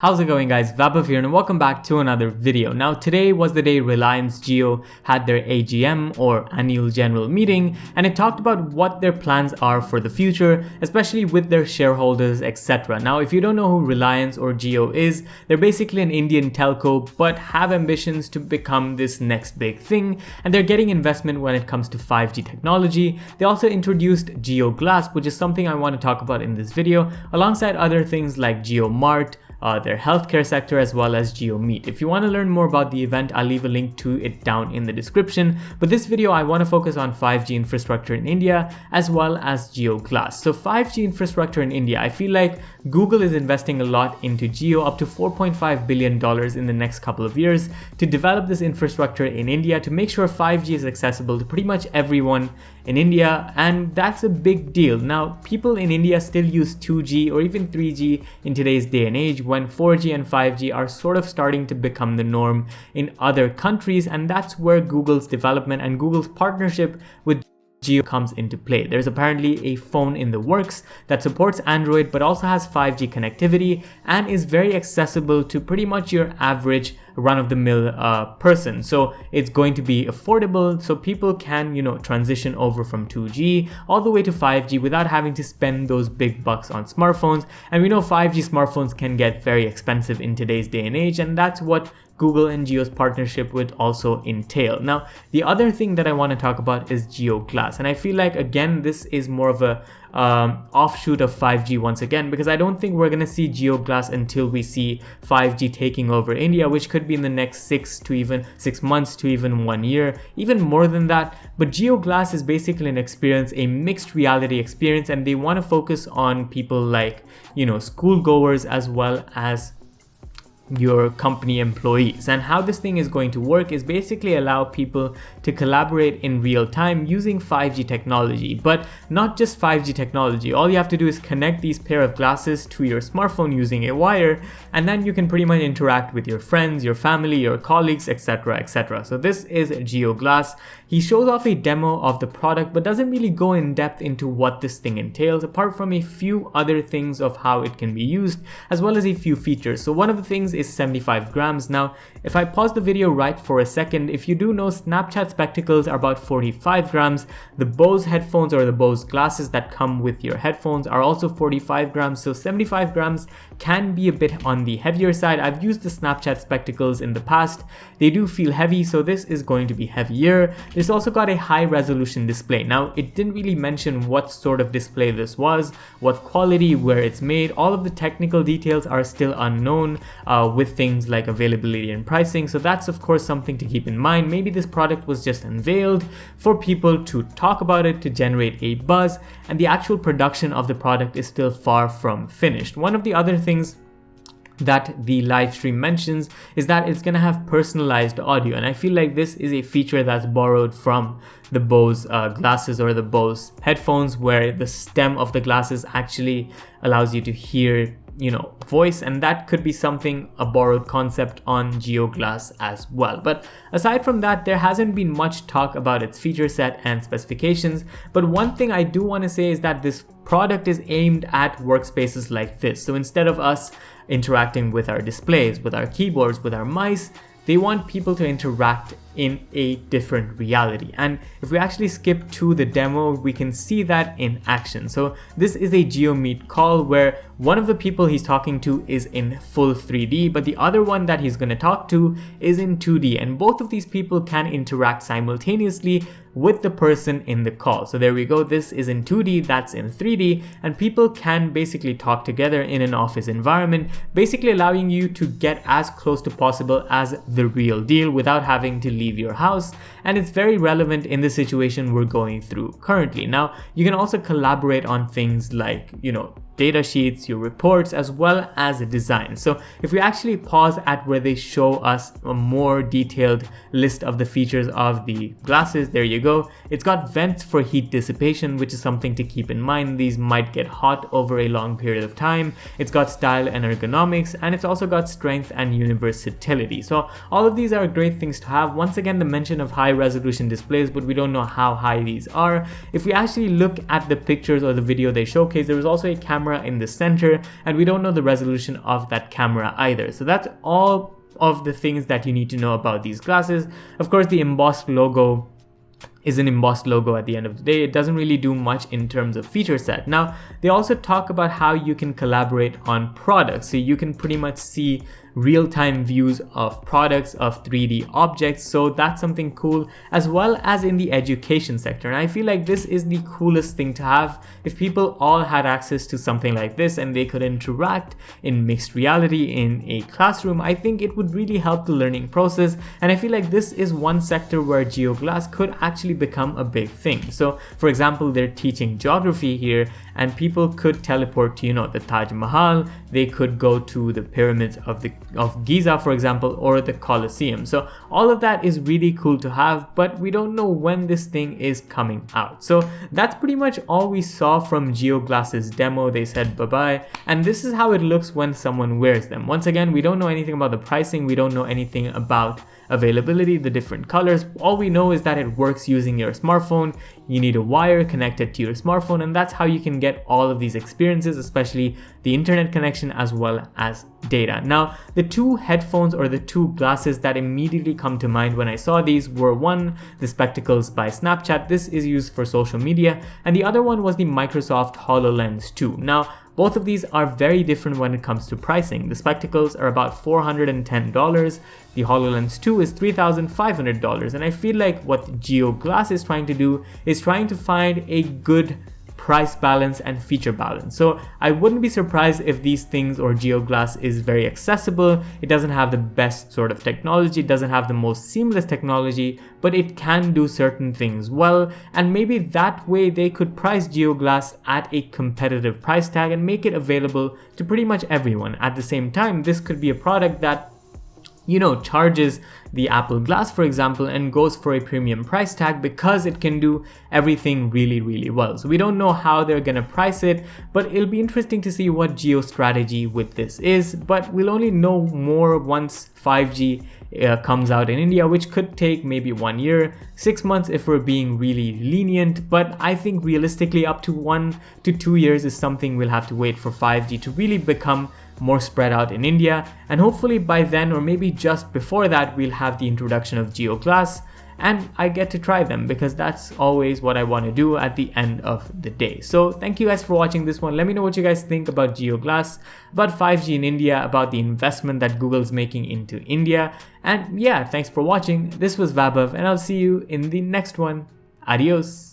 How's it going, guys? Vaibhav here and welcome back to another video. Now today was the day Reliance Jio had their AGM or annual general meeting, and it talked about what their plans are for the future, especially with their shareholders, etc. Now if you don't know who Reliance or Jio is, they're basically an Indian telco but have ambitions to become this next big thing, and they're getting investment when it comes to 5G technology. They also introduced Jio Glass, which is something I want to talk about in this video, alongside other things like Jio Mart, their healthcare sector, as well as Jio Meet. If you want to learn more about the event, I'll leave a link to it down in the description. But this video, I want to focus on 5G infrastructure in India as well as Jio Glass. So 5G infrastructure in India, I feel like Google is investing a lot into Jio, up to $4.5 billion in the next couple of years to develop this infrastructure in India to make sure 5G is accessible to pretty much everyone in India, and that's a big deal. Now, people in India still use 2G or even 3G in today's day and age, when 4G and 5G are sort of starting to become the norm in other countries, and that's where Google's development and Google's partnership with Jio comes into play. There's apparently a phone in the works that supports Android but also has 5G connectivity and is very accessible to pretty much your average run-of-the-mill person. So it's going to be affordable, so people can, transition over from 2G all the way to 5G without having to spend those big bucks on smartphones. And we know 5G smartphones can get very expensive in today's day and age, and that's what Google and Jio's partnership would also entail. Now, the other thing that I want to talk about is Jio Glass, and I feel like, again, this is more of a offshoot of 5G once again, because I don't think we're going to see Jio Glass until we see 5G taking over India, which could be in the next 6 months to even 1 year, even more than that. But Jio Glass is basically an experience, a mixed reality experience, and they want to focus on people like, schoolgoers as well as your company employees. And how this thing is going to work is basically allow people to collaborate in real time using 5G technology, but not just 5G technology. All you have to do is connect these pair of glasses to your smartphone using a wire, and then you can pretty much interact with your friends, your family, your colleagues, etc., etc. So this is Jio Glass. He shows off a demo of the product but doesn't really go in depth into what this thing entails, apart from a few other things of how it can be used, as well as a few features. So one of the things is 75 grams. Now, if I pause the video right for a second, if you do know, Snapchat spectacles are about 45 grams. The Bose headphones or the Bose glasses that come with your headphones are also 45 grams. So 75 grams can be a bit on the heavier side. I've used the Snapchat spectacles in the past. They do feel heavy, so this is going to be heavier. This also got a high resolution display. Now, it didn't really mention what sort of display this was, what quality, where it's made. All of the technical details are still unknown with things like availability and pricing. So that's of course something to keep in mind. Maybe this product was just unveiled for people to talk about it, to generate a buzz, and the actual production of the product is still far from finished. One of the other things that the live stream mentions is that it's going to have personalized audio, and I feel like this is a feature that's borrowed from the Bose glasses or the Bose headphones, where the stem of the glasses actually allows you to hear voice, and that could be a borrowed concept on Jio Glass as well. But aside from that, there hasn't been much talk about its feature set and specifications. But one thing I do want to say is that this product is aimed at workspaces like this. So instead of us interacting with our displays, with our keyboards, with our mice, they want people to interact in a different reality. And if we actually skip to the demo, we can see that in action. So this is a Jio Meet call where one of the people he's talking to is in full 3D, but the other one that he's going to talk to is in 2D. And both of these people can interact simultaneously with the person in the call. So there we go. This is in 2D, that's in 3D, and people can basically talk together in an office environment, basically allowing you to get as close to possible as the real deal without having to leave your house. And it's very relevant in the situation we're going through currently. Now, you can also collaborate on things like, data sheets, your reports, as well as design. So if we actually pause at where they show us a more detailed list of the features of the glasses, there you go. It's got vents for heat dissipation, which is something to keep in mind. These might get hot over a long period of time. It's got style and ergonomics, and it's also got strength and universality. So all of these are great things to have. Once again, the mention of high resolution displays, but we don't know how high these are. If we actually look at the pictures or the video they showcase, there was also a camera camera in the center, and we don't know the resolution of that camera either. So that's all of the things that you need to know about these glasses. Of course, the embossed logo is an embossed logo at the end of the day. It doesn't really do much in terms of feature set. Now, they also talk about how you can collaborate on products. So you can pretty much see real-time views of products, of 3D objects. So that's something cool, as well as in the education sector. And I feel like this is the coolest thing to have. If people all had access to something like this and they could interact in mixed reality in a classroom, I think it would really help the learning process. And I feel like this is one sector where Jio Glass could actually become a big thing. So for example, they're teaching geography here, and people could teleport to, the Taj Mahal. They could go to the pyramids of Giza, for example, or the Colosseum. So all of that is really cool to have, but we don't know when this thing is coming out. So that's pretty much all we saw from Jio Glass's demo. They said bye-bye, and this is how it looks when someone wears them. Once again, we don't know anything about the pricing. We don't know anything about availability, the different colors. All we know is that it works using your smartphone. You need a wire connected to your smartphone, and that's how you can get all of these experiences, especially the internet connection as well as data. Now, the two headphones or the two glasses that immediately come to mind when I saw these were, one, the spectacles by Snapchat. This is used for social media, and the other one was the Microsoft HoloLens 2. Now, both of these are very different when it comes to pricing. The spectacles are about $410. The HoloLens 2 is $3,500. And I feel like what Jio Glass is trying to do is trying to find a good price balance and feature balance. So I wouldn't be surprised if these things, or Jio Glass, is very accessible. It doesn't have the best sort of technology, it doesn't have the most seamless technology, but it can do certain things well, and maybe that way they could price Jio Glass at a competitive price tag and make it available to pretty much everyone. At the same time, this could be a product that charges the Apple Glass, for example, and goes for a premium price tag because it can do everything really, really well. So we don't know how they're gonna price it, but it'll be interesting to see what Jio's strategy with this is. But we'll only know more once 5G comes out in India, which could take maybe 1 year, 6 months if we're being really lenient. But I think realistically up to 1 to 2 years is something we'll have to wait for 5G to really become more spread out in India, and hopefully by then, or maybe just before that, we'll have the introduction of Jio Glass and I get to try them, because that's always what I want to do at the end of the day. So thank you guys for watching this one. Let me know what you guys think about Jio Glass, about 5G in India, about the investment that Google's making into India. And yeah, thanks for watching. This was Vaibhav, and I'll see you in the next one. Adios.